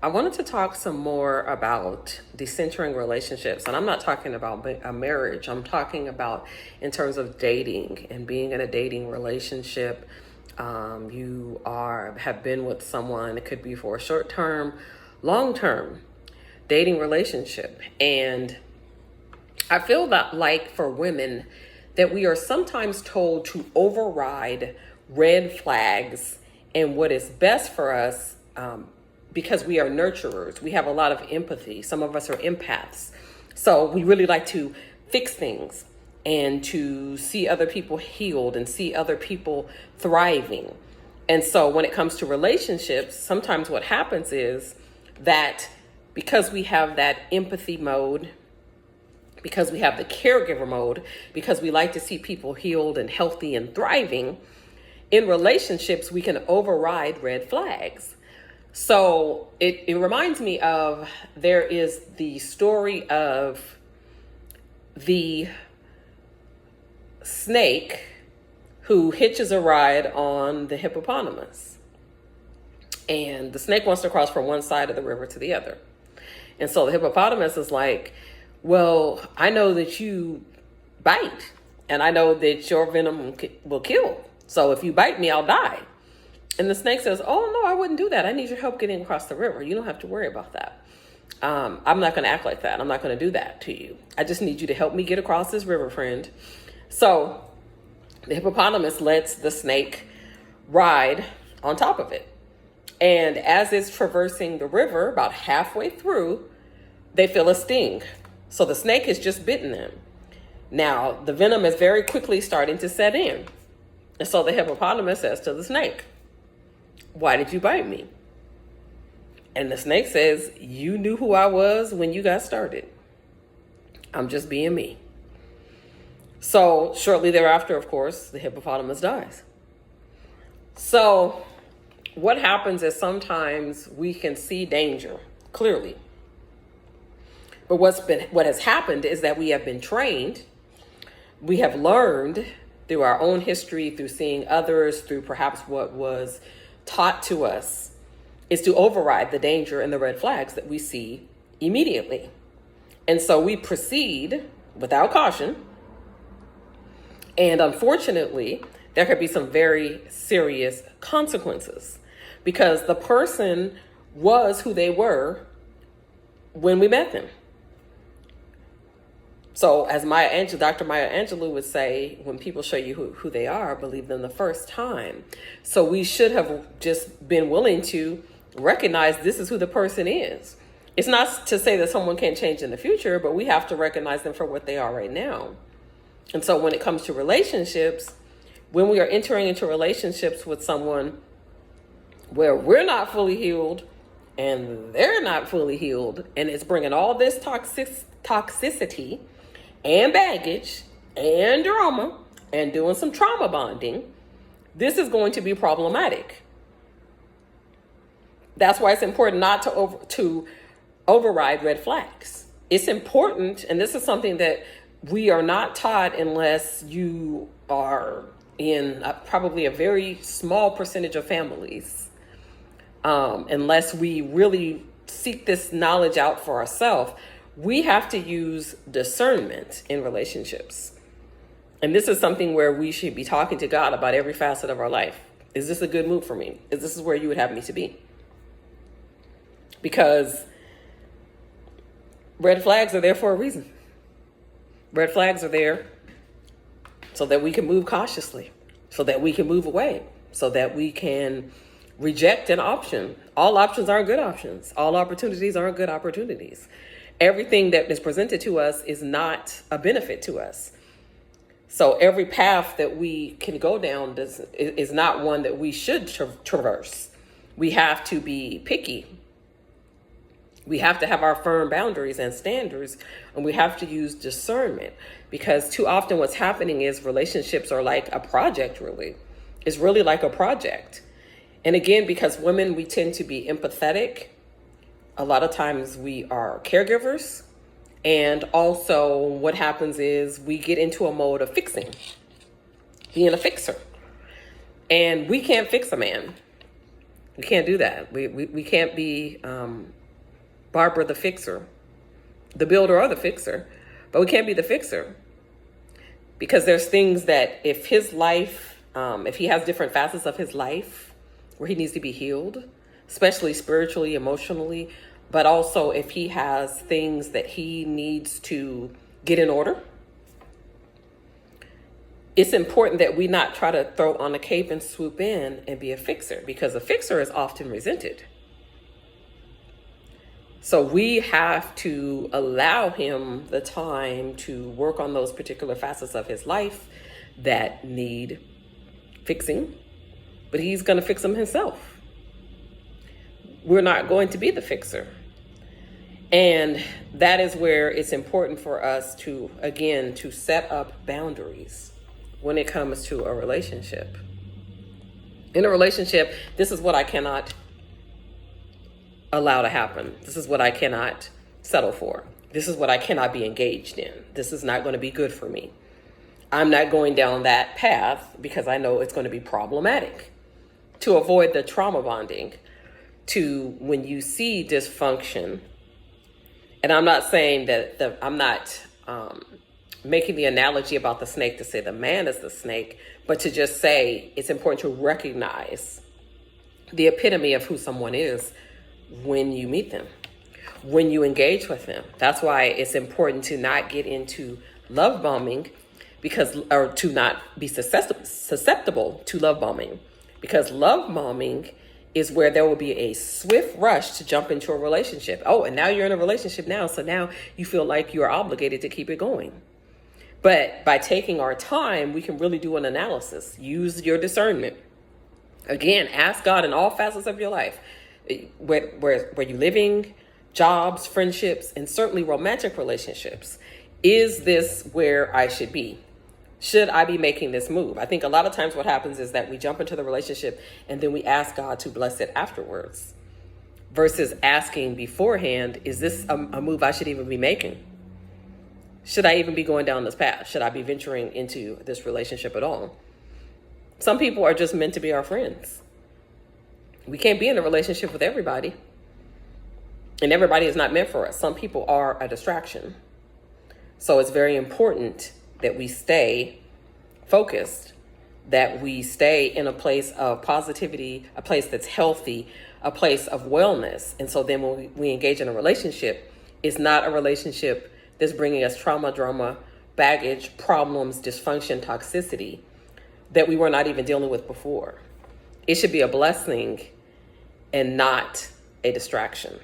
I wanted to talk some more about decentering relationships. And I'm not talking about a marriage. I'm talking about in terms of dating and being in a dating relationship. Have been with someone, it could be for a short term, long term dating relationship. And I feel that, like, for women, that we are sometimes told to override red flags and what is best for us, because we are nurturers. We have a lot of empathy. Some of us are empaths. So we really like to fix things and to see other people healed and see other people thriving. And so when it comes to relationships, sometimes what happens is that because we have that empathy mode, because we have the caregiver mode, because we like to see people healed and healthy and thriving, in relationships, we can override red flags. So it reminds me of, there is the story of the snake who hitches a ride on the hippopotamus. And the snake wants to cross from one side of the river to the other. And so the hippopotamus is like, well, I know that you bite, and I know that your venom will kill. So if you bite me, I'll die. And the snake says, oh, no, I wouldn't do that. I need your help getting across the river. You don't have to worry about that. I'm not going to act like that. I'm not going to do that to you. I just need you to help me get across this river, friend. So the hippopotamus lets the snake ride on top of it. And as it's traversing the river, about halfway through, they feel a sting. So the snake has just bitten them. Now, the venom is very quickly starting to set in. And so the hippopotamus says to the snake, why did you bite me? And the snake says, you knew who I was when you got started. I'm just being me. So shortly thereafter, of course, the hippopotamus dies. So what happens is sometimes we can see danger clearly. But what has happened is that we have been trained. We have learned through our own history, through seeing others, through perhaps what was taught to us, is to override the danger and the red flags that we see immediately. And so we proceed without caution. And unfortunately, there could be some very serious consequences, because the person was who they were when we met them. So as Dr. Maya Angelou would say, when people show you who they are, believe them the first time. So we should have just been willing to recognize this is who the person is. It's not to say that someone can't change in the future, but we have to recognize them for what they are right now. And so when it comes to relationships, when we are entering into relationships with someone where we're not fully healed and they're not fully healed, and it's bringing all this toxicity and baggage and drama and doing some trauma bonding, this is going to be problematic. That's why it's important not to override red flags. It's important, and this is something that we are not taught unless you are in probably a very small percentage of families, unless we really seek this knowledge out for ourselves. We have to use discernment in relationships. And this is something where we should be talking to God about every facet of our life. Is this a good move for me? Is this where you would have me to be? Because red flags are there for a reason. Red flags are there so that we can move cautiously, so that we can move away, so that we can reject an option. All options aren't good options. All opportunities aren't good opportunities. Everything that is presented to us is not a benefit to us. So every path that we can go down is not one that we should traverse. We have to be picky. We have to have our firm boundaries and standards, and we have to use discernment, because too often what's happening is relationships are like a project, really. It's really like a project. And again, because women, we tend to be empathetic. A lot of times we are caregivers. And also what happens is we get into a mode of fixing, being a fixer. And we can't fix a man. We can't do that. We can't be Barbara the fixer, the builder or the fixer, but we can't be the fixer, because there's things that if his life, if he has different facets of his life where he needs to be healed, especially spiritually, emotionally, but also if he has things that he needs to get in order, it's important that we not try to throw on a cape and swoop in and be a fixer, because a fixer is often resented. So we have to allow him the time to work on those particular facets of his life that need fixing, but he's going to fix them himself. We're not going to be the fixer. And that is where it's important for us to, again, to set up boundaries when it comes to a relationship. In a relationship, this is what I cannot allow to happen. This is what I cannot settle for. This is what I cannot be engaged in. This is not going to be good for me. I'm not going down that path because I know it's going to be problematic. To avoid the trauma bonding, to when you see dysfunction, and I'm not saying that I'm not making the analogy about the snake to say the man is the snake, but to just say it's important to recognize the epitome of who someone is when you meet them, when you engage with them. That's why it's important to not get into love bombing, or to not be susceptible to love bombing, because love bombing is where there will be a swift rush to jump into a relationship. Oh, and now you're in a relationship now, so now you feel like you are obligated to keep it going. But by taking our time, we can really do an analysis. Use your discernment. Again, ask God in all facets of your life, where you're living, jobs, friendships, and certainly romantic relationships. Is this where I should be? Should I be making this move? I think a lot of times what happens is that we jump into the relationship and then we ask God to bless it afterwards, versus asking beforehand, is this a move I should even be making? Should I even be going down this path? Should I be venturing into this relationship at all? Some people are just meant to be our friends. We can't be in a relationship with everybody, and everybody is not meant for us. Some people are a distraction. So it's very important that we stay focused, that we stay in a place of positivity, a place that's healthy, a place of wellness. And so then when we engage in a relationship, it's not a relationship that's bringing us trauma, drama, baggage, problems, dysfunction, toxicity that we were not even dealing with before. It should be a blessing and not a distraction.